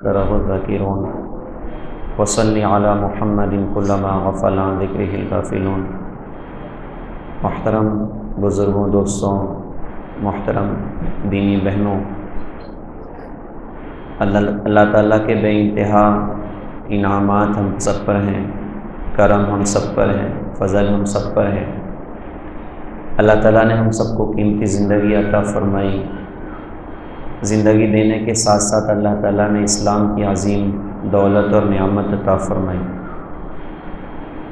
ذكره الذاكرون وصل على محمد كلما غفل عن ذكره الغافلون۔ محترم بزرگوں، دوستوں، محترم دینی بہنوں، اللہ تعالیٰ کے بے انتہا انعامات ہم سب پر ہیں، کرم ہم سب پر ہیں، فضل ہم سب پر ہے۔ اللہ تعالیٰ نے ہم سب کو قیمتی زندگی عطا فرمائی۔ زندگی دینے کے ساتھ ساتھ اللہ تعالیٰ نے اسلام کی عظیم دولت اور نعمت عطا فرمائی۔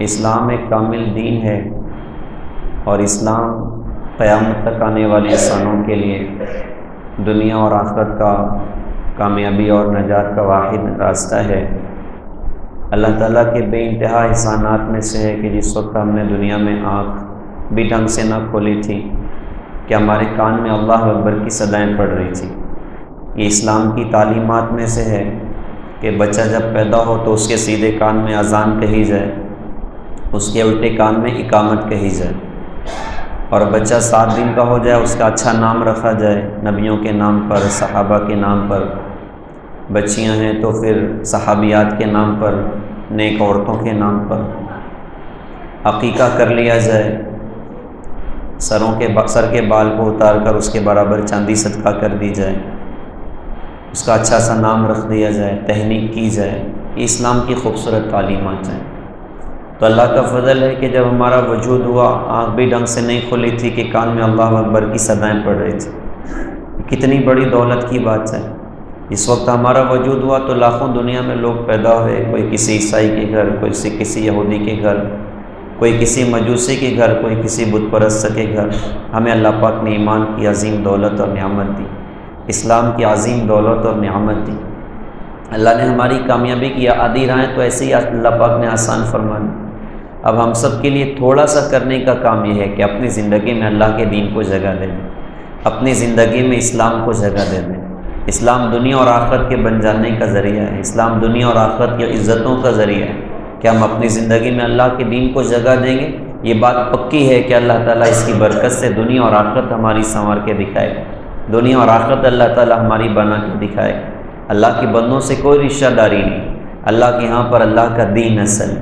اسلام ایک کامل دین ہے اور اسلام قیامت تک آنے والے انسانوں کے لیے دنیا اور آخرت کا کامیابی اور نجات کا واحد راستہ ہے۔ اللہ تعالیٰ کے بے انتہا احسانات میں سے ہے کہ جس وقت ہم نے دنیا میں آنکھ بھی ڈھنگ سے نہ کھولی تھی کہ ہمارے کان میں اللہ اکبر کی صدائیں پڑ رہی تھی۔ یہ اسلام کی تعلیمات میں سے ہے کہ بچہ جب پیدا ہو تو اس کے سیدھے کان میں اذان کہی جائے، اس کے الٹے کان میں اقامت کہی جائے، اور بچہ 7 دن کا ہو جائے اس کا اچھا نام رکھا جائے، نبیوں کے نام پر، صحابہ کے نام پر، بچیاں ہیں تو پھر صحابیات کے نام پر، نیک عورتوں کے نام پر عقیقہ کر لیا جائے، سر کے بال کو اتار کر اس کے برابر چاندی صدقہ کر دی جائے، اس کا اچھا سا نام رکھ دیا جائے، تہنیک کی جائے۔ یہ اسلام کی خوبصورت تعلیمات ہیں۔ تو اللہ کا فضل ہے کہ جب ہمارا وجود ہوا، آنکھ بھی ڈھنگ سے نہیں کھلی تھی کہ کان میں اللہ اکبر کی صدائیں پڑ رہی تھی۔ کتنی بڑی دولت کی بات ہے۔ اس وقت ہمارا وجود ہوا تو لاکھوں دنیا میں لوگ پیدا ہوئے، کوئی کسی عیسائی کے گھر، کوئی کسی یہودی کے گھر، کوئی کسی مجوسی کے گھر، کوئی کسی بت پرست کے گھر۔ ہمیں اللہ پاک نے ایمان کی عظیم دولت اور نعمت دی، اسلام کی عظیم دولت اور نعمت دی۔ اللہ نے ہماری کامیابی کی آدھی راہیں تو ایسے ہی اللہ پاک نے آسان فرما دی۔ اب ہم سب کے لیے تھوڑا سا کرنے کا کام یہ ہے کہ اپنی زندگی میں اللہ کے دین کو جگہ دیں، اپنی زندگی میں اسلام کو جگہ دے دیں۔ اسلام دنیا اور آخرت کے بن جانے کا ذریعہ ہے، اسلام دنیا اور آخرت کی عزتوں کا ذریعہ ہے کہ ہم اپنی زندگی میں اللہ کے دین کو جگہ دیں گے۔ یہ بات پکی ہے کہ اللہ تعالیٰ اس کی برکت سے دنیا اور آخرت ہماری سنوار کے دکھائے، دنیا اور آخرت اللہ تعالیٰ ہماری بنا کے دکھائے۔ اللہ کے بندوں سے کوئی رشتہ داری نہیں، اللہ کے ہاں پر اللہ کا دین اصل ہے،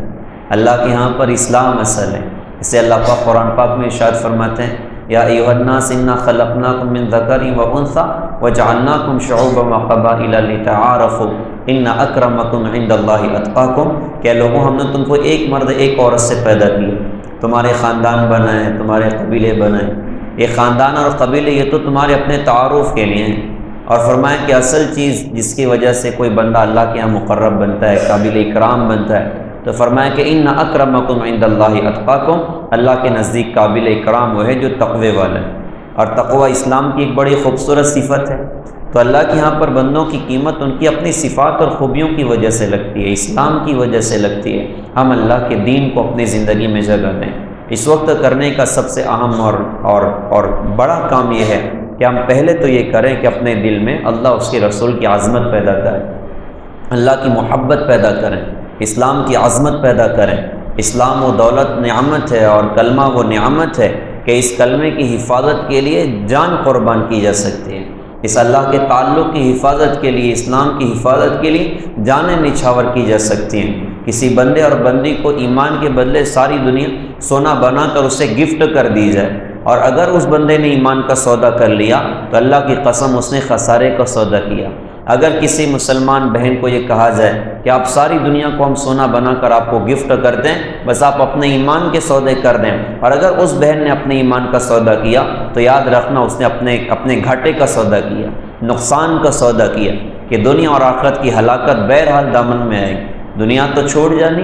اللہ کے ہاں پر اسلام اصل ہے۔ اسے اللہ پاک قرآن پاک میں ارشاد فرماتے ہیں، یا ایھا الناس انا خلقناکم من ذکر و انثی وجعلناکم شعوبا وقبائل لتعارفوا ان اکرمکم عند اللہ اتقاکم، کہ لوگوں ہم نے تم کو ایک مرد ایک عورت سے پیدا کیا، تمہارے خاندان بنائے، تمہارے قبیلے بنائے۔ یہ خاندان اور قبیلے یہ تو تمہارے اپنے تعارف کے لیے ہیں، اور فرمایا کہ اصل چیز جس کی وجہ سے کوئی بندہ اللہ کے یہاں مقرب بنتا ہے، قابل اکرام بنتا ہے، تو فرمایا کہ ان اکرمکم عند اللہ اتقاکم، اللہ کے نزدیک قابل اکرام وہ ہے جو تقوی والا ہے۔ اور تقوی اسلام کی ایک بڑی خوبصورت صفت ہے۔ تو اللہ کے یہاں پر بندوں کی قیمت ان کی اپنی صفات اور خوبیوں کی وجہ سے لگتی ہے، اسلام کی وجہ سے لگتی ہے۔ ہم اللہ کے دین کو اپنی زندگی میں جگہ دیں۔ اس وقت کرنے کا سب سے اہم اور بڑا کام یہ ہے کہ ہم پہلے تو یہ کریں کہ اپنے دل میں اللہ اس کے رسول کی عظمت پیدا کریں، اللہ کی محبت پیدا کریں، اسلام کی عظمت پیدا کریں۔ اسلام و دولت نعمت ہے اور کلمہ وہ نعمت ہے کہ اس کلمے کی حفاظت کے لیے جان قربان کی جا سکتی ہے، اس اللہ کے تعلق کی حفاظت کے لیے، اسلام کی حفاظت کے لیے جانیں نچھاور کی جا سکتی ہیں۔ کسی بندے اور بندی کو ایمان کے بدلے ساری دنیا سونا بنا کر اسے گفٹ کر دی جائے، اور اگر اس بندے نے ایمان کا سودا کر لیا تو اللہ کی قسم اس نے خسارے کا سودا کیا۔ اگر کسی مسلمان بہن کو یہ کہا جائے کہ آپ ساری دنیا کو ہم سونا بنا کر آپ کو گفٹ کر دیں، بس آپ اپنے ایمان کے سودے کر دیں، اور اگر اس بہن نے اپنے ایمان کا سودا کیا تو یاد رکھنا اس نے اپنے گھاٹے کا سودا کیا، نقصان کا سودا کیا، کہ دنیا اور آخرت کی ہلاکت بہرحال دامن میں آئے گی۔ دنیا تو چھوڑ جانی،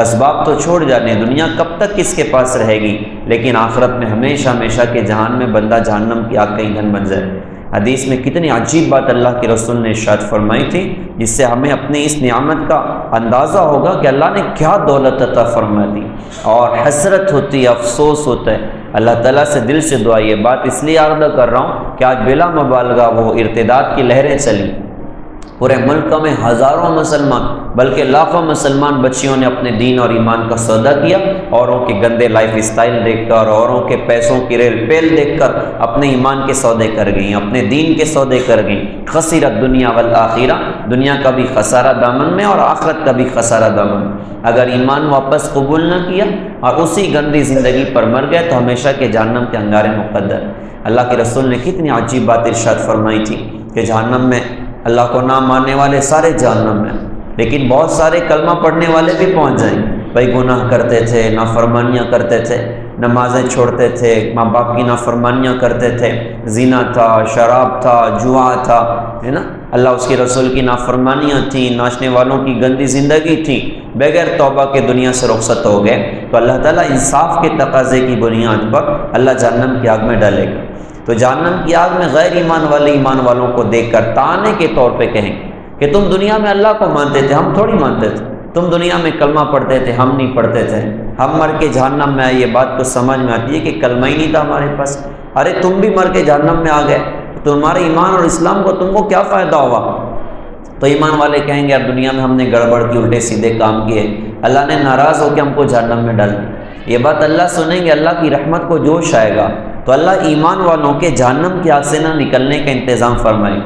اسباب تو چھوڑ جانے، دنیا کب تک کس کے پاس رہے گی، لیکن آخرت میں ہمیشہ ہمیشہ کے جہان میں بندہ جہنم کی آگ کا ایندھن بن جائے۔ حدیث میں کتنی عجیب بات اللہ کے رسول نے ارشاد فرمائی تھی، جس سے ہمیں اپنی اس نعمت کا اندازہ ہوگا کہ اللہ نے کیا دولت عطا فرما دی، اور حسرت ہوتی ہے، افسوس ہوتا ہے۔ اللہ تعالیٰ سے دل سے دعا، یہ بات اس لیے عرض کر رہا ہوں کہ آج بلا مبالغہ وہ ارتداد کی لہریں چلیں، پورے ملک میں ہزاروں مسلمان بلکہ لاکھوں مسلمان بچیوں نے اپنے دین اور ایمان کا سودا کیا، اوروں کے گندے لائف اسٹائل دیکھ کر، اوروں کے پیسوں کی ریل پیل دیکھ کر اپنے ایمان کے سودے کر گئیں، اپنے دین کے سودے کر گئیں۔ خسرت دنیا والآخرہ، دنیا کا بھی خسارہ دامن میں اور آخرت کا بھی خسارہ دامن میں۔ اگر ایمان واپس قبول نہ کیا اور اسی گندی زندگی پر مر گئے تو ہمیشہ کے جہنم کے انگارے مقدر۔ اللہ کے رسول نے کتنی عجیب بات ارشاد فرمائی تھی کہ جہنم میں اللہ کو نہ ماننے والے سارے جہنم میں، لیکن بہت سارے کلمہ پڑھنے والے بھی پہنچ جائیں۔ بھائی گناہ کرتے تھے، نافرمانیاں کرتے تھے، نمازیں چھوڑتے تھے، ماں باپ کی نافرمانیاں کرتے تھے، زنا تھا، شراب تھا، جوا تھا، ہے نا، اللہ اس کے رسول کی نافرمانیاں تھیں، ناچنے والوں کی گندی زندگی تھی، بغیر توبہ کے دنیا سے رخصت ہو گئے، تو اللہ تعالیٰ انصاف کے تقاضے کی بنیاد پر اللہ جہنم کی آگ میں ڈالے گا۔ تو جہنم کی آگ میں غیر ایمان والے ایمان والوں کو دیکھ کر طعنے کے طور پہ کہیں کہ تم دنیا میں اللہ کو مانتے تھے، ہم تھوڑی مانتے تھے، تم دنیا میں کلمہ پڑھتے تھے، ہم نہیں پڑھتے تھے، ہم مر کے جہنم میں آئے۔ یہ بات تو سمجھ میں آتی ہے کہ کلمہ ہی نہیں تھا ہمارے پاس، ارے تم بھی مر کے جہنم میں آ گئے، تمہارے ایمان اور اسلام کو تم کو کیا فائدہ ہوا؟ تو ایمان والے کہیں گے یار دنیا میں ہم نے گڑبڑ کی، الٹے سیدھے کام کیے، اللہ نے ناراض ہو کے ہم کو جہنم میں ڈال دیا۔ یہ بات اللہ سنیں گے، اللہ کی رحمت کو جوش آئے گا، تو اللہ ایمان والوں کے جہنم کی آگ سے نہ نکلنے کا انتظام فرمائے۔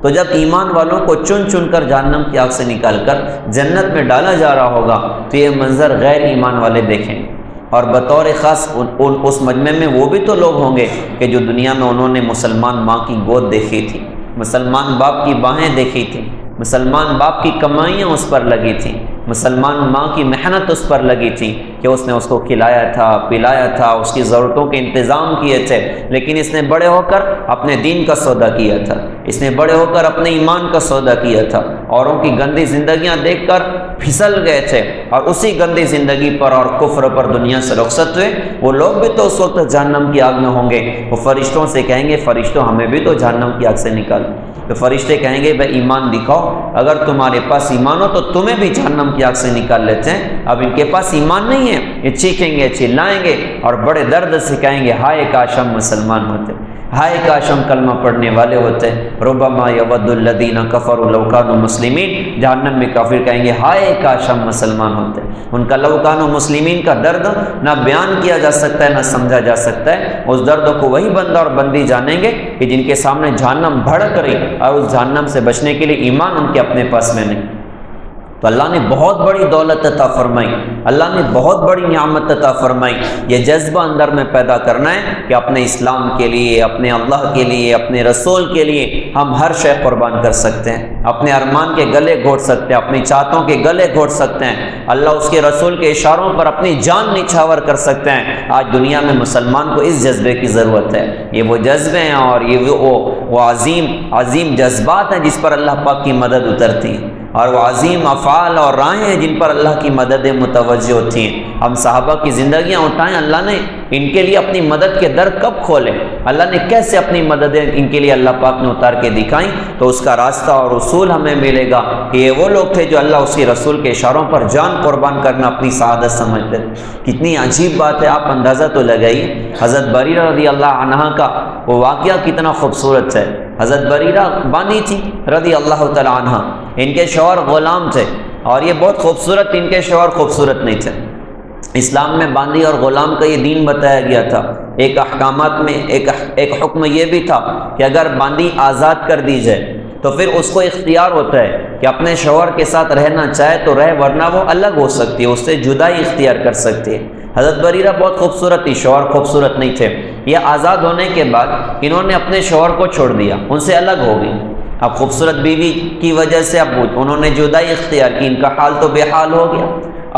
تو جب ایمان والوں کو چن چن کر جہنم کی آگ سے نکال کر جنت میں ڈالا جا رہا ہوگا تو یہ منظر غیر ایمان والے دیکھیں، اور بطور خاص اس مجمع میں وہ بھی تو لوگ ہوں گے کہ جو دنیا میں انہوں نے مسلمان ماں کی گود دیکھی تھی، مسلمان باپ کی باہیں دیکھی تھی، مسلمان باپ کی کمائیاں اس پر لگی تھیں، مسلمان ماں کی محنت اس پر لگی تھی کہ اس نے اس کو کھلایا تھا، پلایا تھا، اس کی ضرورتوں کے انتظام کیے تھے، لیکن اس نے بڑے ہو کر اپنے دین کا سودا کیا تھا، اس نے بڑے ہو کر اپنے ایمان کا سودا کیا تھا، اوروں کی گندی زندگیاں دیکھ کر پھسل گئے تھے اور اسی گندی زندگی پر اور کفر پر دنیا سے رخصت ہوئے۔ وہ لوگ بھی تو اس وقت جہنم کی آگ میں ہوں گے، وہ فرشتوں سے کہیں گے فرشتوں ہمیں بھی تو جہنم کی آگ سے نکال، تو فرشتے کہیں گے بھائی ایمان دکھاؤ، اگر تمہارے پاس ایمان ہو تو تمہیں بھی جہنم کی آگ سے نکال لیتے ہیں۔ اب ان کے پاس ایمان نہیں ہے، یہ چیخیں گے، چلائیں گے اور بڑے درد سے کہیں گے ہائے کاش ہم مسلمان ہوتے، ہائے کاش ہم کلمہ پڑھنے والے ہوتے۔ ربما یود الذین کفروا لو کانوا مسلمین، جہنم میں کافر کہیں گے ہائے کاش ہم مسلمان ہوتے۔ ان کا لو کانوا مسلمین کا درد نہ بیان کیا جا سکتا ہے نہ سمجھا جا سکتا ہے۔ اس درد کو وہی بندہ اور بندی جانیں گے کہ جن کے سامنے جہنم بھڑک رہی اور اس جہنم سے بچنے کے لیے ایمان ان کے اپنے پاس میں نہیں۔ تو اللہ نے بہت بڑی دولت عطا فرمائی، اللہ نے بہت بڑی نعمت عطا فرمائی۔ یہ جذبہ اندر میں پیدا کرنا ہے کہ اپنے اسلام کے لیے، اپنے اللہ کے لیے، اپنے رسول کے لیے ہم ہر شے قربان کر سکتے ہیں، اپنے ارمان کے گلے گھونٹ سکتے ہیں، اپنی چاہتوں کے گلے گھونٹ سکتے ہیں، اللہ اس کے رسول کے اشاروں پر اپنی جان نچھاور کر سکتے ہیں۔ آج دنیا میں مسلمان کو اس جذبے کی ضرورت ہے۔ یہ وہ جذبے ہیں اور یہ وہ عظیم جذبات ہیں جس پر اللہ پاک کی مدد اترتی ہے، اور وہ عظیم افعال اور راہیں ہیں جن پر اللہ کی مددیں متوجہ ہوتی ہیں۔ ہم صحابہ کی زندگیاں اٹھائیں، اللہ نے ان کے لیے اپنی مدد کے در کب کھولے، اللہ نے کیسے اپنی مددیں ان کے لیے اللہ پاک نے اتار کے دکھائیں، تو اس کا راستہ اور اصول ہمیں ملے گا کہ یہ وہ لوگ تھے جو اللہ اس کے رسول کے اشاروں پر جان قربان کرنا اپنی سعادت سمجھتے تھے۔ کتنی عجیب بات ہے، آپ اندازہ تو لگائیے حضرت بریرہ رضی اللہ عنہا کا وہ واقعہ کتنا خوبصورت ہے۔ حضرت بریرہ بانی تھی رضی اللہ تعالی عنہ، ان کے شوہر غلام تھے اور یہ بہت خوبصورت، ان کے شوہر خوبصورت نہیں تھے۔ اسلام میں باندی اور غلام کا یہ دین بتایا گیا تھا۔ ایک احکامات میں ایک حکم یہ بھی تھا کہ اگر باندی آزاد کر دی جائے تو پھر اس کو اختیار ہوتا ہے کہ اپنے شوہر کے ساتھ رہنا چاہے تو رہ، ورنہ وہ الگ ہو سکتی ہے، اس سے جدائی اختیار کر سکتی ہے۔ حضرت بریرہ بہت خوبصورت تھی، شوہر خوبصورت نہیں تھے۔ یہ آزاد ہونے کے بعد انہوں نے اپنے شوہر کو چھوڑ دیا، ان سے الگ ہو گئی۔ اب خوبصورت بیوی کی وجہ سے اب انہوں نے جدائی اختیار کی، ان کا حال تو بے حال ہو گیا۔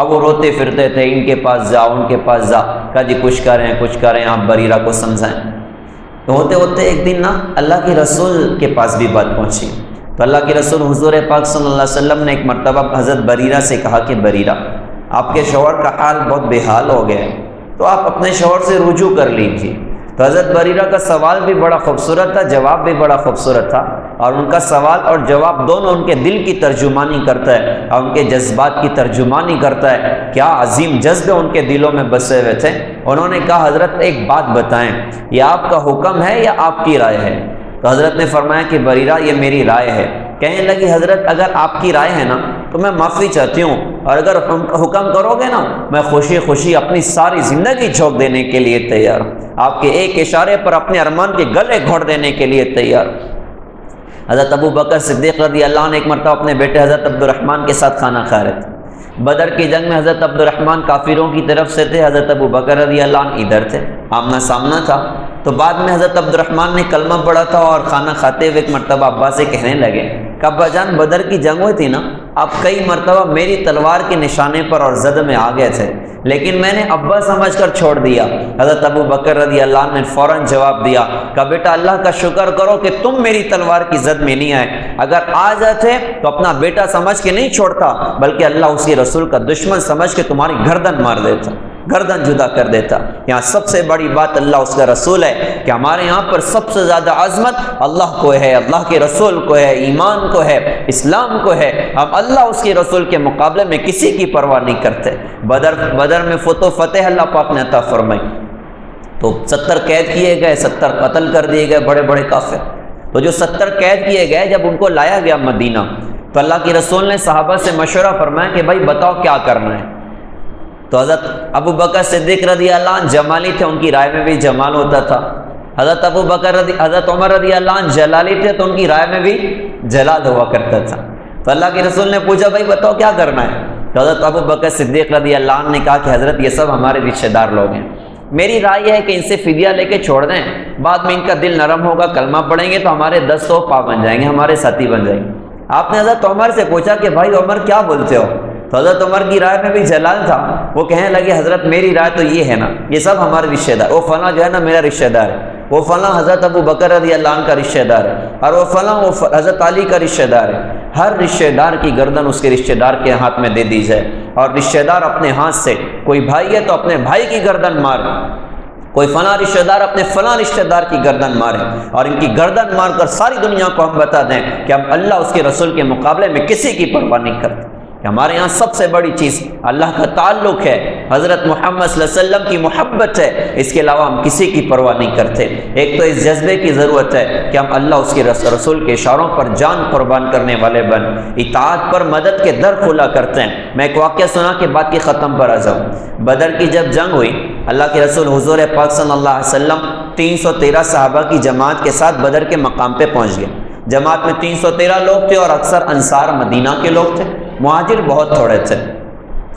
اب وہ روتے پھرتے تھے، ان کے پاس جا ان کے پاس جا، کہا جی کچھ کریں آپ بریرہ کو سمجھائیں۔ تو ہوتے ہوتے ایک دن نا اللہ کے رسول کے پاس بھی بات پہنچی، تو اللہ کے رسول حضور پاک صلی اللہ علیہ وسلم نے ایک مرتبہ حضرت بریرہ سے کہا کہ بریرہ آپ کے شوہر کا حال بہت بے حال ہو گیا ہے، تو آپ اپنے شوہر سے رجوع کر لیجیے۔ تو حضرت بریرہ کا سوال بھی بڑا خوبصورت تھا، جواب بھی بڑا خوبصورت تھا، اور ان کا سوال اور جواب دونوں ان کے دل کی ترجمانی کرتا ہے اور ان کے جذبات کی ترجمانی کرتا ہے۔ کیا عظیم جذبے ان کے دلوں میں بسے ہوئے تھے۔ انہوں نے کہا حضرت ایک بات بتائیں، یہ آپ کا حکم ہے یا آپ کی رائے ہے؟ تو حضرت نے فرمایا کہ بریرہ یہ میری رائے ہے۔ کہنے لگی حضرت اگر آپ کی رائے ہے نا تو میں معافی چاہتی ہوں، اور اگر حکم کرو گے نا میں خوشی خوشی اپنی ساری زندگی جھونک دینے کے لیے تیار ہوں، آپ کے ایک اشارے پر اپنے ارمان کے گلے گھونٹ دینے کے لیے تیار۔ حضرت ابو بکر صدیق رضی اللہ عنہ ایک مرتبہ اپنے بیٹے حضرت عبد الرحمن کے ساتھ کھانا کھا رہے تھے۔ بدر کی جنگ میں حضرت عبد الرحمن کافروں کی طرف سے تھے، حضرت ابو بکر رضی اللہ عنہ ادھر تھے، آمنا سامنا تھا۔ تو بعد میں حضرت عبد الرحمن نے کلمہ پڑھا تھا اور کھانا کھاتے ہوئے ایک مرتبہ ابا سے کہنے لگے کہ ابا جان بدر کی جنگ ہوئی تھی نا، آپ کئی مرتبہ میری تلوار کے نشانے پر اور زد میں آ گئے تھے، لیکن میں نے ابا سمجھ کر چھوڑ دیا۔ حضرت ابو بکر رضی اللہ عنہ نے فوراً جواب دیا کہ بیٹا اللہ کا شکر کرو کہ تم میری تلوار کی زد میں نہیں آئے، اگر آ جاتے تو اپنا بیٹا سمجھ کے نہیں چھوڑتا بلکہ اللہ اس کے رسول کا دشمن سمجھ کے تمہاری گردن مار دیتا، گردن جدا کر دیتا۔ یہاں سب سے بڑی بات اللہ اس کا رسول ہے کہ ہمارے یہاں پر سب سے زیادہ عظمت اللہ کو ہے، اللہ کے رسول کو ہے، ایمان کو ہے، اسلام کو ہے۔ ہم اللہ اس کے رسول کے مقابلے میں کسی کی پرواہ نہیں کرتے۔ بدر میں فتح اللہ پاک نے عطا فرمائی، تو 70 قید کیے گئے، 70 قتل کر دیے گئے بڑے بڑے کافر۔ تو جو 70 قید کیے گئے جب ان کو لایا گیا مدینہ تو اللہ کے رسول نے صحابہ سے مشورہ فرمایا کہ بھائی بتاؤ کیا کرنا ہے۔ تو حضرت ابو بکر صدیق رضی اللہ عنہ جمالی تھے، ان کی رائے میں بھی جمال ہوتا تھا۔ حضرت عمر رضی اللہ عنہ جلالی تھے تو ان کی رائے میں بھی جلال ہوا کرتا تھا۔ تو اللہ کے رسول نے پوچھا بھائی بتاؤ کیا کرنا ہے؟ تو حضرت ابو بکر صدیق رضی اللہ عنہ نے کہا کہ حضرت یہ سب ہمارے رشتہ دار لوگ ہیں، میری رائے یہ ہے کہ ان سے فدیہ لے کے چھوڑ دیں، بعد میں ان کا دل نرم ہوگا، کلمہ پڑھیں گے تو ہمارے 10 پا بن جائیں گے، ہمارے ساتھی بن جائیں گے۔ آپ نے حضرت عمر سے پوچھا کہ بھائی عمر کیا بولتے ہو؟ تو حضرت عمر کی رائے میں بھی جلال تھا، وہ کہنے لگے حضرت میری رائے تو یہ ہے نا، یہ سب ہمارے رشتہ دار، وہ فلاں جو ہے نا میرا رشتہ دار ہے، وہ فلاں حضرت ابو بکر رضی اللہ عنہ کا رشتہ دار ہے، اور وہ فلاں وہ حضرت علی کا رشتہ دار ہے۔ ہر رشتہ دار کی گردن اس کے رشتہ دار کے ہاتھ میں دے دی جائے، اور رشتہ دار اپنے ہاتھ سے، کوئی بھائی ہے تو اپنے بھائی کی گردن مار، کوئی فلاں رشتہ دار اپنے فلاں رشتہ دار کی گردن مارے، اور ان کی گردن مار کر ساری دنیا کو ہم بتا دیں کہ ہم اللہ اس کے رسول کے مقابلے میں کسی کی پرواہ نہیں کرتے۔ ہمارے یہاں سب سے بڑی چیز اللہ کا تعلق ہے، حضرت محمد صلی اللہ علیہ وسلم کی محبت ہے، اس کے علاوہ ہم کسی کی پرواہ نہیں کرتے۔ ایک تو اس جذبے کی ضرورت ہے کہ ہم اللہ اس کے رسول کے اشاروں پر جان قربان کرنے والے بن اطاعت پر مدد کے در کھلا کرتے ہیں۔ میں ایک واقعہ سنا کے بات کی ختم پر آ جاؤں۔ بدر کی جب جنگ ہوئی، اللہ کے رسول حضور پاک صلی اللہ علیہ وسلم 313 صحابہ کی جماعت کے ساتھ بدر کے مقام پہ پہنچ گئے۔ جماعت میں 313 لوگ تھے اور اکثر انصار مدینہ کے لوگ تھے، مہاجر بہت تھوڑے تھے۔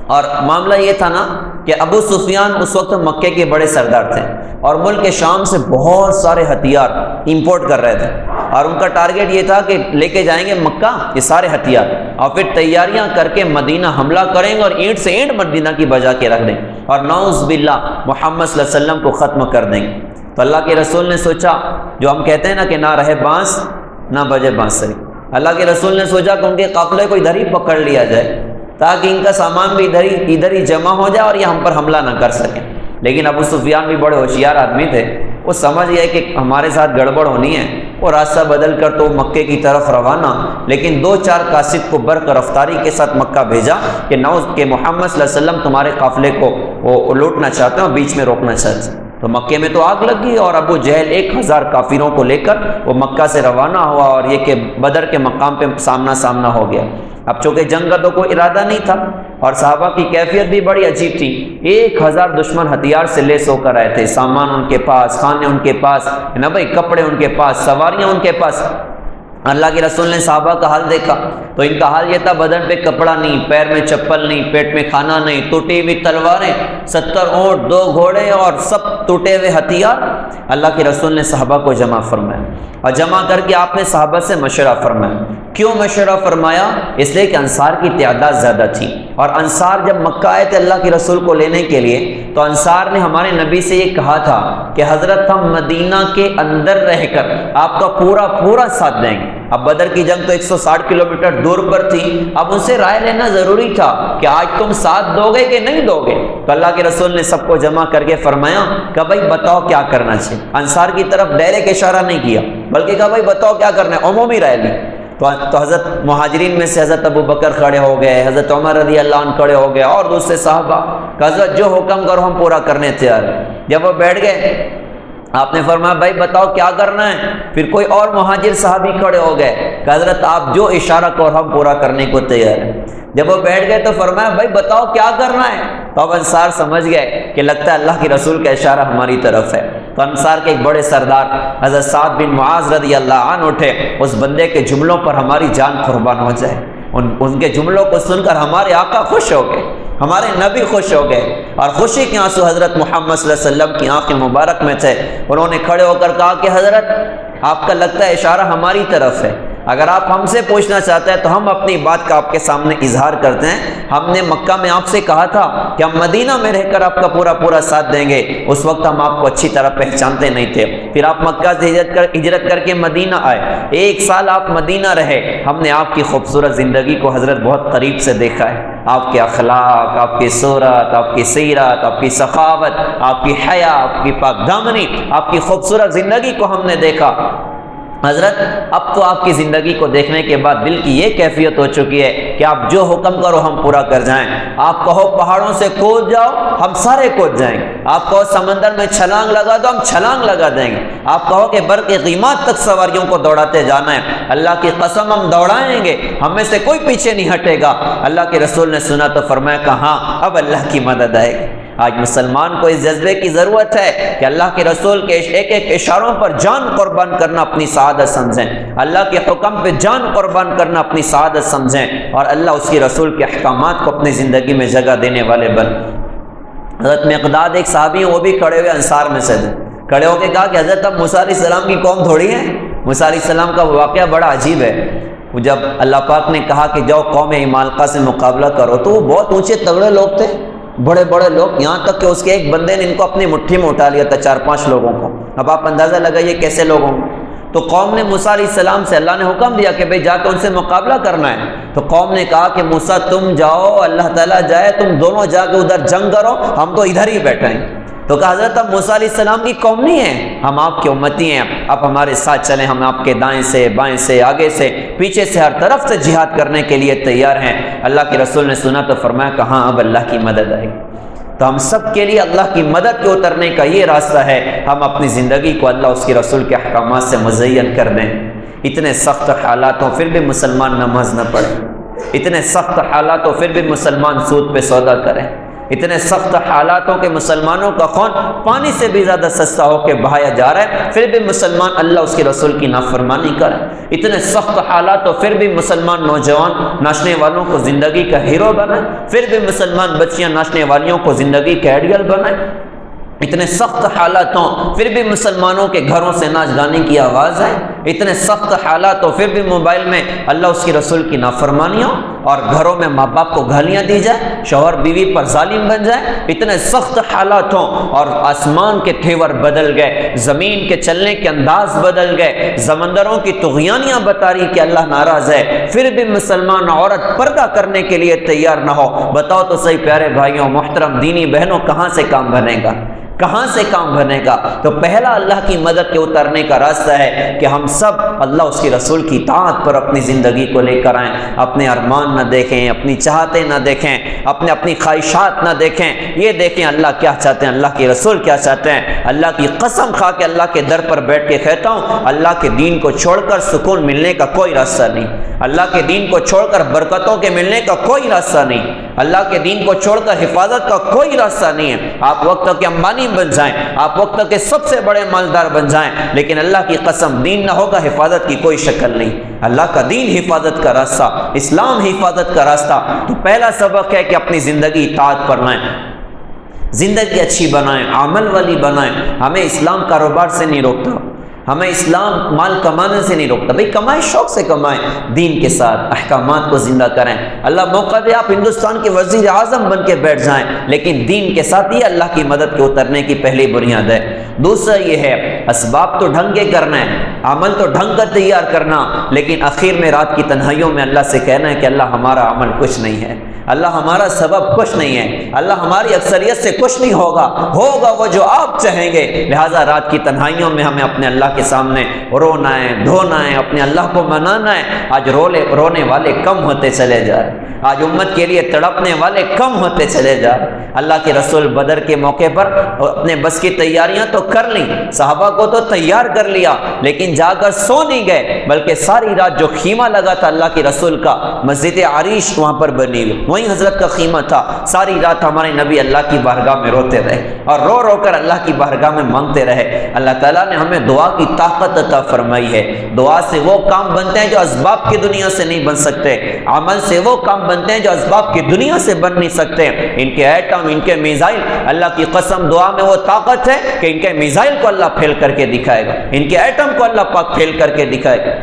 اور معاملہ یہ تھا نا کہ ابو سفیان اس وقت مکے کے بڑے سردار تھے اور ملک شام سے بہت سارے ہتھیار امپورٹ کر رہے تھے، اور ان کا ٹارگیٹ یہ تھا کہ لے کے جائیں گے مکہ یہ سارے ہتھیار، اور پھر تیاریاں کر کے مدینہ حملہ کریں گے اور اینٹ سے اینٹ مدینہ کی بجا کے رکھ دیں اور نعوذ باللہ محمد صلی اللہ علیہ وسلم کو ختم کر دیں گے۔ تو اللہ کے رسول نے سوچا، جو ہم کہتے ہیں نا کہ نہ رہے بانس نہ بجے بانسری، اللہ کے رسول نے سوچا کہ ان کے قافلے کو ادھر ہی پکڑ لیا جائے تاکہ ان کا سامان بھی ادھر ہی جمع ہو جائے اور یہ ہم پر حملہ نہ کر سکیں۔ لیکن ابو سفیان بھی بڑے ہوشیار آدمی تھے، وہ سمجھ گئے کہ ہمارے ساتھ گڑبڑ ہونی ہے، وہ راستہ بدل کر تو مکے کی طرف روانہ، لیکن 2-4 قاصد کو برق رفتاری کے ساتھ مکہ بھیجا کہ محمد صلی اللہ علیہ وسلم تمہارے قافلے کو وہ لوٹنا چاہتے ہیں اور بیچ میں روکنا چاہتے ہیں۔ تو مکے میں تو آگ لگ گئی اور ابو جہل 1000 کافروں کو لے کر وہ مکہ سے روانہ ہوا، اور یہ کہ بدر کے مقام پہ سامنا ہو گیا۔ اب چونکہ جنگ کا تو کوئی ارادہ نہیں تھا اور صحابہ کی کیفیت بھی بڑی عجیب تھی، 1000 دشمن ہتھیار سے لیس ہو کر آئے تھے، سامان ان کے پاس، کھانے ان کے پاس، نہ بھائی کپڑے ان کے پاس، سواریاں ان کے پاس۔ اللہ کے رسول نے صحابہ کا حال دیکھا تو ان کا حال یہ تھا، بدن پہ کپڑا نہیں، پیر میں چپل نہیں، پیٹ میں کھانا نہیں، ٹوٹی ہوئی تلواریں، 70 اونٹ، 2 گھوڑے اور سب ٹوٹے ہوئے ہتھیار۔ اللہ کے رسول نے صحابہ کو جمع فرمایا اور جمع کر کے آپ نے صحابہ سے مشورہ فرمایا۔ کیوں مشورہ فرمایا؟ اس لیے کہ انصار کی تعداد زیادہ تھی، اور انصار جب مکہ آئے تھے اللہ کے رسول کو لینے کے لیے تو انصار نے ہمارے نبی سے یہ کہا تھا کہ حضرت ہم مدینہ کے اندر رہ کر آپ کا پورا ساتھ دیں گے۔ اب بدر کی جنگ تو 160 کلومیٹر دور پر تھی، اب ان سے رائے لینا ضروری تھا کہ آج تم ساتھ دو گے کہ نہیں دو گے۔ تو اللہ کے رسول نے سب کو جمع کر کے فرمایا کہ بھائی بتاؤ کیا کرنا چاہیے۔ انصار کی طرف ڈائریکٹ اشارہ نہیں کیا بلکہ کہا بھائی بتاؤ کیا کرنا ہے، عمومی رائے لی۔ تو حضرت مہاجرین میں سے حضرت ابو بکر کھڑے ہو گئے، حضرت عمر رضی اللہ عنہ کھڑے ہو گئے اور دوسرے صحابہ کہ حضرت جو حکم کرو ہم پورا کرنے تیار ہیں۔ جب وہ بیٹھ گئے آپ نے فرمایا بھائی بتاؤ کیا کرنا ہے؟ پھر کوئی اور مہاجر صحابی کھڑے ہو گئے کہ حضرت آپ جو اشارہ کو ہم پورا کرنے کو تیار ہیں۔ جب وہ بیٹھ گئے تو فرمایا بھائی بتاؤ کیا کرنا ہے؟ تو اب انصار سمجھ گئے کہ لگتا ہے اللہ کے رسول کا اشارہ ہماری طرف ہے۔ تو انصار کے ایک بڑے سردار حضرت سعد بن معاذ رضی اللہ عنہ اٹھے، اس بندے کے جملوں پر ہماری جان قربان ہو جائے۔ ان کے جملوں کو سن کر ہمارے آقا خوش ہو گئے، ہمارے نبی خوش ہو گئے، اور خوشی کے آنسو حضرت محمد صلی اللہ علیہ وسلم کی آنکھیں مبارک میں تھے۔ انہوں نے کھڑے ہو کر کہا کہ حضرت آپ کا لگتا ہے اشارہ ہماری طرف ہے، اگر آپ ہم سے پوچھنا چاہتے ہیں تو ہم اپنی بات کا آپ کے سامنے اظہار کرتے ہیں۔ ہم نے مکہ میں آپ سے کہا تھا کہ ہم مدینہ میں رہ کر آپ کا پورا ساتھ دیں گے، اس وقت ہم آپ کو اچھی طرح پہچانتے نہیں تھے، پھر آپ مکہ سے ہجرت کر کے مدینہ آئے، 1 سال آپ مدینہ رہے، ہم نے آپ کی خوبصورت زندگی کو حضرت بہت قریب سے دیکھا ہے، آپ کے اخلاق، آپ کی صورت، آپ کی سیرت، آپ کی سخاوت، آپ کی حیا، آپ کی پاک دامنی، آپ کی خوبصورت زندگی کو ہم نے دیکھا۔ حضرت اب تو آپ کی زندگی کو دیکھنے کے بعد دل کی یہ کیفیت ہو چکی ہے کہ آپ جو حکم کرو ہم پورا کر جائیں۔ آپ کہو پہاڑوں سے کود جاؤ ہم سارے کود جائیں گے، آپ کہو سمندر میں چھلانگ لگا دو ہم چھلانگ لگا دیں گے، آپ کہو کہ برق غیمات تک سواریوں کو دوڑاتے جانا ہے، اللہ کی قسم ہم دوڑائیں گے، ہم میں سے کوئی پیچھے نہیں ہٹے گا۔ اللہ کے رسول نے سنا تو فرمایا کہ ہاں اب اللہ کی مدد آئے گی۔ آج مسلمان کو اس جذبے کی ضرورت ہے کہ اللہ کے رسول کے ایک ایک اشاروں پر جان قربان کرنا اپنی سعادت سمجھیں، اللہ کے حکم پہ جان قربان کرنا اپنی سعادت سمجھیں، اور اللہ اس کے رسول کے احکامات کو اپنی زندگی میں جگہ دینے والے بن۔ حضرت مقداد ایک صحابی ہیں، وہ بھی کھڑے ہوئے انصار میں سے کھڑے ہو کے کہا کہ حضرت اب موسیٰ علیہ السلام کی قوم تھوڑی ہے۔ موسیٰ علیہ السلام کا واقعہ بڑا عجیب ہے۔ جب اللہ پاک نے کہا کہ جاؤ قوم عمالقہ سے مقابلہ کرو تو وہ بہت اونچے تگڑے لوگ تھے، بڑے بڑے لوگ، یہاں تک کہ اس کے ایک بندے نے ان کو اپنی مٹھی میں اٹھا لیا تھا، 4-5 لوگوں کو۔ اب آپ اندازہ لگائیے کیسے لوگوں کو۔ تو قوم نے موسیٰ علیہ السلام سے، اللہ نے حکم دیا کہ بھئی جا کے ان سے مقابلہ کرنا ہے، تو قوم نے کہا کہ موسیٰ تم جاؤ، اللہ تعالیٰ جائے، تم دونوں جا کے ادھر جنگ کرو، ہم تو ادھر ہی بیٹھے ہیں۔ تو کہا حضرت اب موسیٰ علیہ السلام کی قوم نہیں ہے، ہم آپ کی امتی ہیں، آپ ہمارے ساتھ چلیں، ہم آپ کے دائیں سے بائیں سے آگے سے پیچھے سے ہر طرف سے جہاد کرنے کے لیے تیار ہیں۔ اللہ کے رسول نے سنا تو فرمایا کہ ہاں اب اللہ کی مدد آئے گی۔ تو ہم سب کے لیے اللہ کی مدد کے اترنے کا یہ راستہ ہے، ہم اپنی زندگی کو اللہ اس کے رسول کے احکامات سے مزین کر دیں۔ اتنے سخت حالات ہوں پھر بھی مسلمان نماز نہ پڑھیں، اتنے سخت حالات ہوں پھر بھی مسلمان سود پہ سودا کریں، اتنے سخت حالاتوں کے مسلمانوں کا خون پانی سے بھی زیادہ سستا ہو کے بہایا جا رہا ہے، پھر بھی مسلمان اللہ اس کے رسول کی نافرمانی کرے، اتنے سخت حالات ہو پھر بھی مسلمان نوجوان ناچنے والوں کو زندگی کا ہیرو بنائے، پھر بھی مسلمان بچیاں ناچنے والیوں کو زندگی کا آئیڈیل بنائے، اتنے سخت حالات ہوں پھر بھی مسلمانوں کے گھروں سے ناچ گانے کی آواز ہے، اتنے سخت حالات ہوں پھر بھی موبائل میں اللہ اس کے رسول کی نافرمانیاں اور گھروں میں ماں باپ کو گالیاں دی جائے، شوہر بیوی پر ظالم بن جائے، اتنے سخت حالات ہوں اور آسمان کے تھیور بدل گئے، زمین کے چلنے کے انداز بدل گئے، سمندروں کی طغیانیاں بتا رہی کہ اللہ ناراض ہے، پھر بھی مسلمان عورت پردہ کرنے کے لیے تیار نہ ہو۔ بتاؤ تو صحیح پیارے بھائیوں، محترم دینی بہنوں، کہاں سے کام بنے گا؟ کہاں سے کام بنے گا؟ تو پہلا اللہ کی مدد کے اترنے کا راستہ ہے کہ ہم سب اللہ اس کے رسول کی اطاعت پر اپنی زندگی کو لے کر آئیں، اپنے ارمان نہ دیکھیں، اپنی چاہتے نہ دیکھیں، اپنی خواہشات نہ دیکھیں، یہ دیکھیں اللہ کیا چاہتے ہیں، اللہ کے رسول کیا چاہتے ہیں۔ اللہ کی قسم کھا کے اللہ کے در پر بیٹھ کے کہتا ہوں، اللہ کے دین کو چھوڑ کر سکون ملنے کا کوئی راستہ نہیں، اللہ کے دین کو چھوڑ کر برکتوں کے ملنے کا کوئی راستہ نہیں، اللہ کے دین کو چھوڑ کر حفاظت کا کوئی راستہ نہیں ہے۔ آپ وقت کے امبانی بن جائیں، آپ وقت کے سب سے بڑے مالدار بن جائیں، لیکن اللہ کی قسم دین نہ ہوگا، حفاظت کی کوئی شکل نہیں۔ اللہ کا دین حفاظت کا راستہ، اسلام حفاظت کا راستہ۔ تو پہلا سبق ہے کہ اپنی زندگی اطاعت پر لائیں، زندگی اچھی بنائیں، عمل والی بنائیں۔ ہمیں اسلام کاروبار سے نہیں روکتا، ہمیں اسلام مال کمانے سے نہیں روکتا، بھئی کمائیں، شوق سے کمائیں، دین کے ساتھ احکامات کو زندہ کریں۔ اللہ موقع دے آپ ہندوستان کے وزیر اعظم بن کے بیٹھ جائیں، لیکن دین کے ساتھ یہ اللہ کی مدد کے اترنے کی پہلی بنیاد ہے۔ دوسرا یہ ہے، اسباب تو ڈھنگ کے کرنا ہے، عمل تو ڈھنگ کا تیار کرنا، لیکن آخر میں رات کی تنہائیوں میں اللہ سے کہنا ہے کہ اللہ ہمارا عمل کچھ نہیں ہے، اللہ ہمارا سبب کچھ نہیں ہے، اللہ ہماری اکثریت سے کچھ نہیں ہوگا، ہوگا وہ جو آپ چاہیں گے۔ لہٰذا رات کی تنہائیوں میں ہمیں اپنے اللہ کے سامنے رونا ہے، دھونا ہے، اپنے اللہ کو منانا ہے، آج رونے والے کم ہوتے چلے جا رہے، آج امت کے لیے تڑپنے والے کم ہوتے چلے جا رہے۔ اللہ کے رسول بدر کے موقع پر اپنے بس کی تیاریاں تو کر لیں، صحابہ کو تو تیار کر لیا، لیکن جا کر سو نہیں گئے، بلکہ ساری رات جو خیمہ لگا تھا اللہ کے رسول کا، مسجد عریش وہاں پر بنی ہوئی، وہیں حضرت کا خیمہ تھا، ساری رات ہمارے نبی اللہ کی بارگاہ میں روتے رہے اور رو رو کر اللہ کی بارگاہ میں مانگتے رہے۔ اللہ تعالیٰ نے ہمیں دعا کی طاقت عطا فرمائی ہے۔ دعا سے وہ کام بنتے ہیں جو اسباب کی دنیا سے نہیں بن سکتے، عمل سے وہ کام بنتے ہیں جو اسباب کی دنیا سے بن نہیں سکتے۔ ان کے ایٹم، ان کے میزائل، اللہ کی قسم دعا میں وہ طاقت ہے کہ ان کے میزائل کو اللہ پھیل کر کے دکھائے گا، ان کے ایٹم کو اللہ پاک پھیل کر کے دکھائے گا۔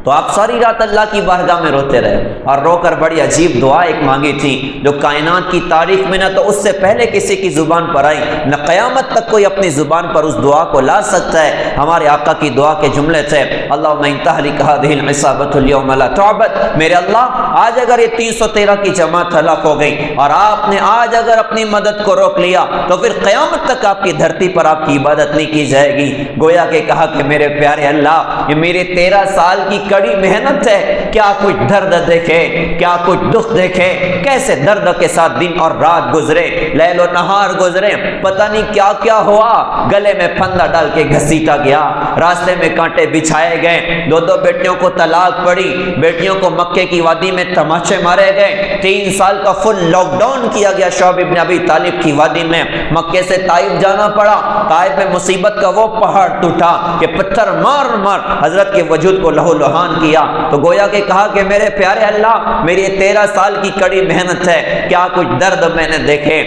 تو آپ ساری رات اللہ کی بارگاہ میں روتے رہے اور رو کر بڑی عجیب دعا ایک مانگی تھی جو کائنات کی تاریخ میں نہ تو اس سے پہلے کسی کی زبان پر آئی، نہ قیامت تک کوئی اپنی زبان پر اس دعا کو لا سکتا ہے۔ ہمارے آقا کی دعا کے جملے تھے، اللہم ان تہلک ہذہ العصابۃ اليوم لا تعبد، میرے اللہ آج اگر یہ 313 کی جماعت ہلاک ہو گئی اور آپ نے آج اگر اپنی مدد کو روک لیا تو پھر قیامت تک آپ کی دھرتی پر آپ کی عبادت نہیں کی جائے گی۔ گویا کہ کہا کہ میرے پیارے اللہ، یہ میرے 13 سال کی کڑی محنت ہے، کیا کچھ درد دیکھے، کیا کچھ دکھ دیکھے، کیسے درد کے ساتھ دن اور رات گزرے، لیل و نہار گزرے، پتہ نہیں کیا کیا ہوا، گلے میں پھندا ڈال کے گھسیٹا گیا، راستے میں کانٹے بچھائے گئے، 2 بیٹیوں کو طلاق پڑی، بیٹیوں کو مکے کی وادی میں تماچے مارے گئے، 3 سال کا فل لاک ڈاؤن کیا گیا شعیب ابن ابی طالب کی وادی میں، مکے سے طائف جانا پڑا، طائف میں مصیبت کا وہ پہاڑ ٹوٹا کہ پتھر مار مار حضرت کے وجود کو لہو لہان کیا۔ تو گویا کہ کہا کہ میرے پیارے اللہ، میری 13 سال کی کڑی محنت ہے، کیا کچھ درد میں نے دیکھے،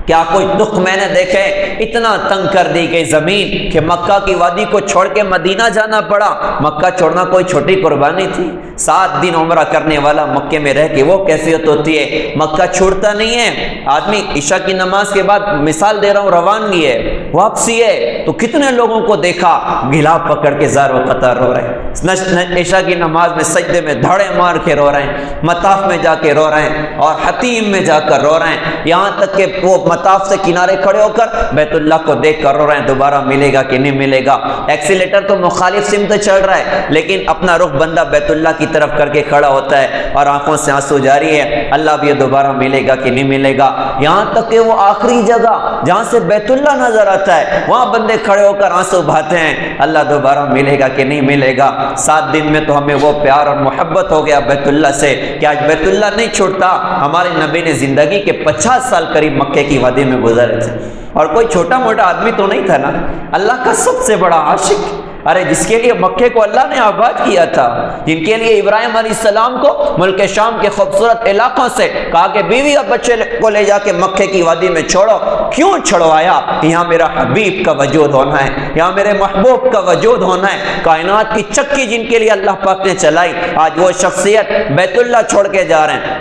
کیا کچھ دکھ میں نے دیکھے، اتنا تنگ کر دی گئی زمین کہ مکہ کی وادی کو چھوڑ کے مدینہ جانا پڑا۔ مکہ چھوڑنا کوئی چھوٹی قربانی تھی، 7 دن عمرہ کرنے والا مکے میں رہ کے وہ کیفیت ہوتی ہے، مکہ چھوڑتا نہیں ہے آدمی۔ عشاء کی نماز کے بعد مثال دے رہا ہوں، روانگی ہے، واپسی ہے، تو کتنے لوگوں کو دیکھا گھلاف پکڑ کے زار و قطار رو رہے ہیں، عشاء کی نماز میں سجدے میں دھڑے مار کے رو رہے ہیں، مطاف میں جا کے رو رہے ہیں اور حتیم میں جا کر رو رہے ہیں، یہاں تک کہ وہ مطاف سے کنارے کھڑے ہو کر بیت اللہ کو دیکھ کر رو رہے ہیں دوبارہ ملے گا کہ نہیں ملے گا۔ ایکسیلیٹر تو مخالف سمت چل رہا ہے، لیکن اپنا رخ بندہ بیت اللہ کی طرف کر کے کھڑا ہوتا ہے اور آنکھوں سے آنسو جاری ہے، اللہ بھی یہ دوبارہ ملے گا کہ نہیں ملے گا۔ یہاں تک کہ وہ آخری جگہ جہاں سے بیت اللہ نظر آتا ہے وہاں بندے کھڑے ہو کر آنسو بہاتے ہیں، اللہ دوبارہ ملے گا کہ نہیں ملے گا۔ 7 دن میں تو ہمیں وہ پیار اور محبت ہو گیا بیت اللہ سے کہ آج بیت اللہ نہیں چھوڑتا۔ ہمارے نبی نے زندگی کے 50 سال قریب مکے کی وادی میں گزارے تھے اور کوئی چھوٹا موٹا آدمی تو نہیں تھا نا، اللہ کا سب سے بڑا عاشق، ارے جس کے لیے مکے کو اللہ نے آباد کیا تھا، جن کے لیے ابراہیم علیہ السلام کو ملک شام کے خوبصورت علاقوں سے کہا کہ بیوی اور بچے کو لے جا کے مکے کی وادی میں چھوڑو، کیوں چھڑوایا؟ یہاں میرا حبیب کا وجود ہونا ہے، یہاں میرے محبوب کا وجود ہونا ہے۔ کائنات کی چکی جن کے لیے اللہ پاک نے چلائی، آج وہ شخصیت بیت اللہ چھوڑ کے جا رہے ہیں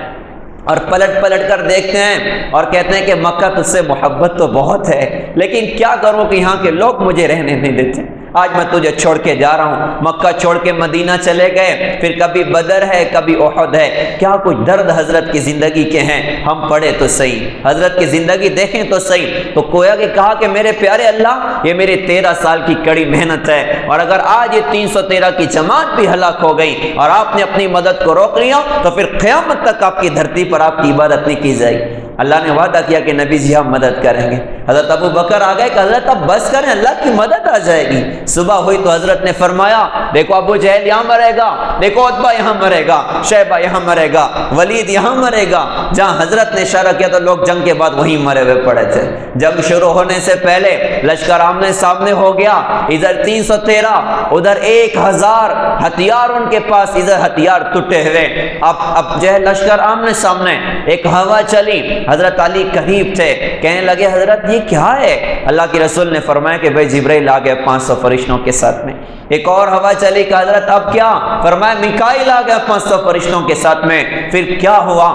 اور پلٹ پلٹ کر دیکھتے ہیں اور کہتے ہیں کہ مکہ تجھ سے محبت تو بہت ہے، لیکن کیا کروں کہ یہاں کے لوگ مجھے رہنے نہیں دیتے، آج میں تجھے چھوڑ کے جا رہا ہوں۔ مکہ چھوڑ کے مدینہ چلے گئے، پھر کبھی بدر ہے کبھی احد ہے، کیا کچھ درد حضرت کی زندگی کے ہیں، ہم پڑھے تو صحیح، حضرت کی زندگی دیکھیں تو صحیح۔ تو کویا کہ کہا کہ میرے پیارے اللہ، یہ میرے 13 سال کی کڑی محنت ہے، اور اگر آج یہ 313 کی جماعت بھی ہلاک ہو گئی اور آپ نے اپنی مدد کو روک لیا تو پھر قیامت تک آپ کی دھرتی پر آپ کی عبادت نہیں کی جائے گی۔ اللہ نے وعدہ کیا کہ نبی جی ہم مدد کریں گے۔ حضرت ابو بکر آ گئے کہ حضرت اب بس کریں، اللہ کی مدد آ جائے گی۔ صبح ہوئی تو حضرت نے فرمایا دیکھو ابو جہل یہاں مرے گا، دیکھو عتبہ یہاں مرے گا، شیبہ یہاں مرے گا، ولید یہاں مرے گا۔ جہاں حضرت نے اشارہ کیا تو لوگ جنگ کے بعد وہیں مرے ہوئے پڑے تھے۔ جنگ شروع ہونے سے پہلے لشکر آمنے سامنے ہو گیا، ادھر 313 ادھر 1000 ہتھیار ان کے پاس، ادھر ہتھیار ٹوٹے ہوئے۔ اب جو ہے لشکر آمنے سامنے، ایک ہوا چلی، حضرت علی قریب تھے، کہنے لگے حضرت یہ کیا ہے؟ اللہ کے رسول نے فرمایا کہ بھائی جبرائیل آ گئے 500 فرشتوں کے ساتھ میں۔ ایک اور ہوا چلی کہ حضرت اب کیا؟ فرمایا میکائیل آ گیا 500 فرشتوں کے ساتھ میں۔ پھر کیا ہوا؟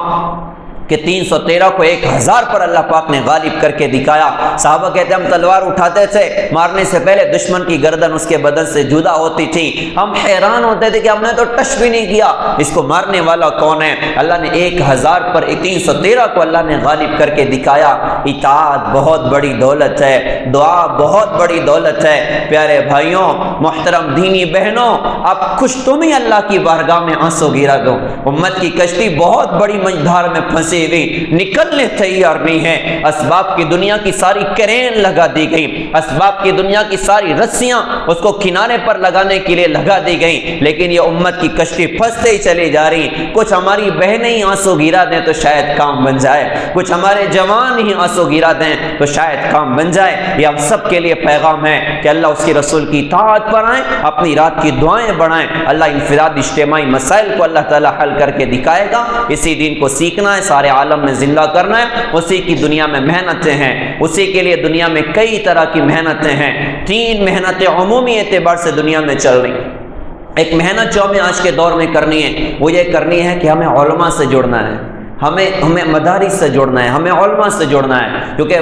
کہ 313 کو 1000 پر اللہ پاک نے غالب کر کے دکھایا۔ صحابہ کہتے ہیں ہم تلوار اٹھاتے تھے، مارنے سے پہلے دشمن کی گردن اس کے بدن سے جدا ہوتی تھی، ہم حیران ہوتے تھے کہ ہم نے تو ٹچ بھی نہیں کیا، اس کو مارنے والا کون ہے؟ اللہ نے 1000 پر 313 کو اللہ نے غالب کر کے دکھایا۔ اطاعت بہت بڑی دولت ہے، دعا بہت بڑی دولت ہے۔ پیارے بھائیوں، محترم دینی بہنوں، اب خوش تم ہی اللہ کی بارگاہ میں آنسو گرا دو۔ امت کی کشتی بہت بڑی مجدھار میں پھنسی ہوئی، نکلنے تیار نہیں ہے۔ اسباب کی دنیا کی ساری کرین لگا دی گئی، اسباب کی دنیا کی ساری رسیاں اس کو کنارے پر لگانے کے لیے لگا دی گئی، لیکن یہ امت کی کشتی پھنستے ہی چلی جا رہی۔ کچھ ہماری بہنیں ہی آنسو گرا دیں تو شاید کام بن جائے، کچھ ہمارے جوان ہی آنسو گرا دیں تو شاید کام بن جائے۔ یہ ہم سب کے لیے پیغام ہے کہ اللہ اس کے رسول کی اطاعت پر آئیں، اپنی رات کی دعائیں بڑھائیں۔ اللہ انفرادی اجتماعی مسائل کو اللہ تعالی حل کر کے دکھائے گا۔ اسی دین کو سیکھنا ہے، سارے عالم میں زندہ کرنا ہے، اسی کی دنیا میں محنتیں ہیں، اسی کے لیے دنیا میں کئی طرح کی محنتیں ہیں۔ 3 محنتیں عمومی اعتبار سے دنیا میں چل رہی ہیں۔ ایک محنت جو ہمیں آج کے دور میں کرنی ہے وہ یہ کرنی ہے کہ ہمیں علماء سے جڑنا ہے، ہمیں مدارس سے جوڑنا ہے، ہمیں علماء سے جوڑنا ہے، کیونکہ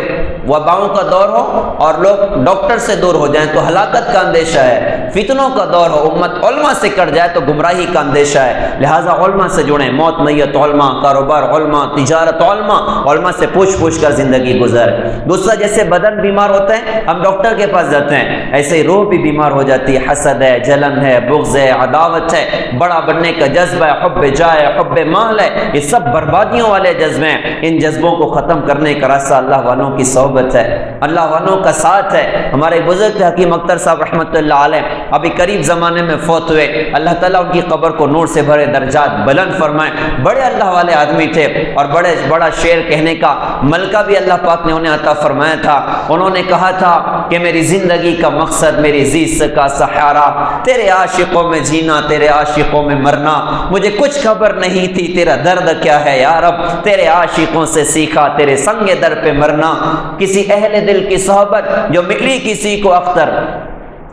وباؤں کا دور ہو اور لوگ ڈاکٹر سے دور ہو جائیں تو ہلاکت کا اندیشہ ہے، فتنوں کا دور ہو امت علماء سے کٹ جائے تو گمراہی کا اندیشہ ہے۔ لہٰذا علماء سے جڑیں، موت میت علماء، کاروبار علماء، تجارت علماء، علماء سے پوچھ کر زندگی گزر۔ دوسرا، جیسے بدن بیمار ہوتا ہے ہم ڈاکٹر کے پاس جاتے ہیں، ایسے ہی روح بھی بیمار ہو جاتی ہے، حسد ہے، جلن ہے، بغض ہے، عداوت ہے، بڑا بننے کا جذبہ ہے، حب جاہ ہے، حب مال ہے، یہ سب بربادیوں والے جذبے ہیں۔ ان جذبوں کو ختم کرنے کا راستہ اللہ والوں کی صحبت ہے، اللہ والوں کا ساتھ ہے۔ ہمارے بزرگ تھے حکیم اختر صاحب رحمۃ اللہ علیہ، ابھی قریب زمانے میں فوت ہوئے، اللہ تعالیٰ ان کی قبر کو نور سے بھرے، درجات بلند فرمائے۔ بڑے اللہ والے آدمی تھے اور بڑا شعر کہنے کا ملکہ بھی اللہ پاک نے انہیں عطا فرمایا تھا۔ انہوں نے کہا تھا کہ میری زندگی کا مقصد، میری زیست کا سہارا، تیرے عاشقوں میں جینا، تیرے عاشقوں میں مرنا، مجھے کچھ خبر نہیں تھی تیرا درد کیا ہے یا رب، تیرے عاشقوں سے سیکھا تیرے سنگ در پہ مرنا۔ کسی اہل دل کی صحبت جو ملی کسی کو اختر،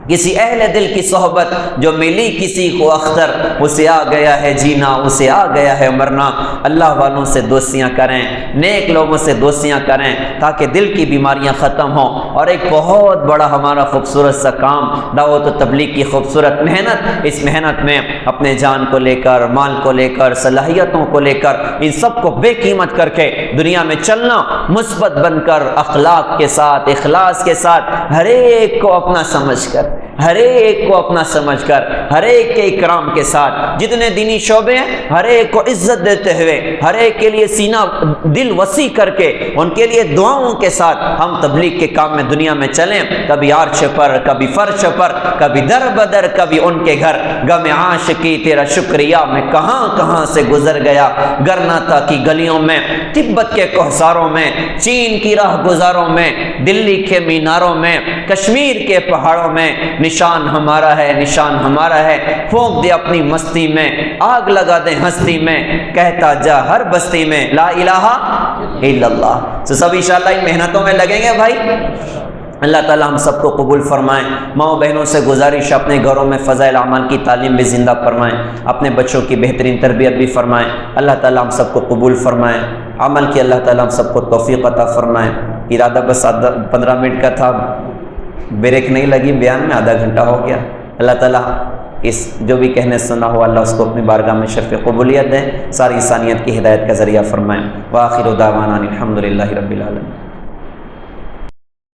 کسی اہل دل کی صحبت جو ملی کسی کو اختر، اسے آ گیا ہے جینا، اسے آ گیا ہے مرنا۔ اللہ والوں سے دوستیاں کریں، نیک لوگوں سے دوستیاں کریں تاکہ دل کی بیماریاں ختم ہوں۔ اور ایک بہت بڑا ہمارا خوبصورت سا کام، دعوت و تبلیغ کی خوبصورت محنت، اس محنت میں اپنے جان کو لے کر، مال کو لے کر، صلاحیتوں کو لے کر، ان سب کو بے قیمت کر کے دنیا میں چلنا، مثبت بن کر، اخلاق کے ساتھ، اخلاص کے ساتھ، ہر ایک کو اپنا سمجھ کر، ہر ایک کو اپنا سمجھ کر، ہر ایک کے اکرام کے ساتھ، جتنے دینی شعبے ہیں ہر ایک کو عزت دیتے ہوئے، ہر ایک کے لیے سینہ دل وسیع کر کے، ان کے لیے دعاؤں کے ساتھ ہم تبلیغ کے کام میں دنیا میں چلیں۔ کبھی عرش پر، کبھی فرش پر، کبھی در بدر، کبھی ان کے گھر، غم عاشقی تیرا شکریہ میں کہاں کہاں سے گزر گیا، گرناتا کی گلیوں میں، تبت کے کوہساروں میں، چین کی راہ گزاروں میں، دلی کے میناروں میں، کشمیر کے پہاڑوں میں، نشان ہمارا ہے، نشان ہمارا ہے، پھونک دے اپنی مستی میں، آگ لگا دے ہستی میں، کہتا جا ہر بستی میں لا الہ الا اللہ۔ تو سب انشاءاللہ ان محنتوں میں لگیں گے بھائی۔ اللہ تعالی ہم سب کو قبول فرمائیں۔ ماؤں بہنوں سے گزارش، اپنے گھروں میں فضائل اعمال کی تعلیم بھی زندہ فرمائیں، اپنے بچوں کی بہترین تربیت بھی فرمائیں۔ اللہ تعالی ہم سب کو قبول فرمائیں، عمل کی اللہ تعالی ہم سب کو توفیق عطا فرمائیں۔ ارادہ بس 15 منٹ کا تھا، بریک نہیں لگی، بیان میں آدھا گھنٹہ ہو گیا۔ اللہ تعالیٰ اس جو بھی کہنے سنا ہو اللہ اس کو اپنی بارگاہ میں شرف قبولیت دیں، ساری انسانیت کی ہدایت کا ذریعہ فرمائیں۔ وآخر دعوانا الحمدللہ رب العالمین۔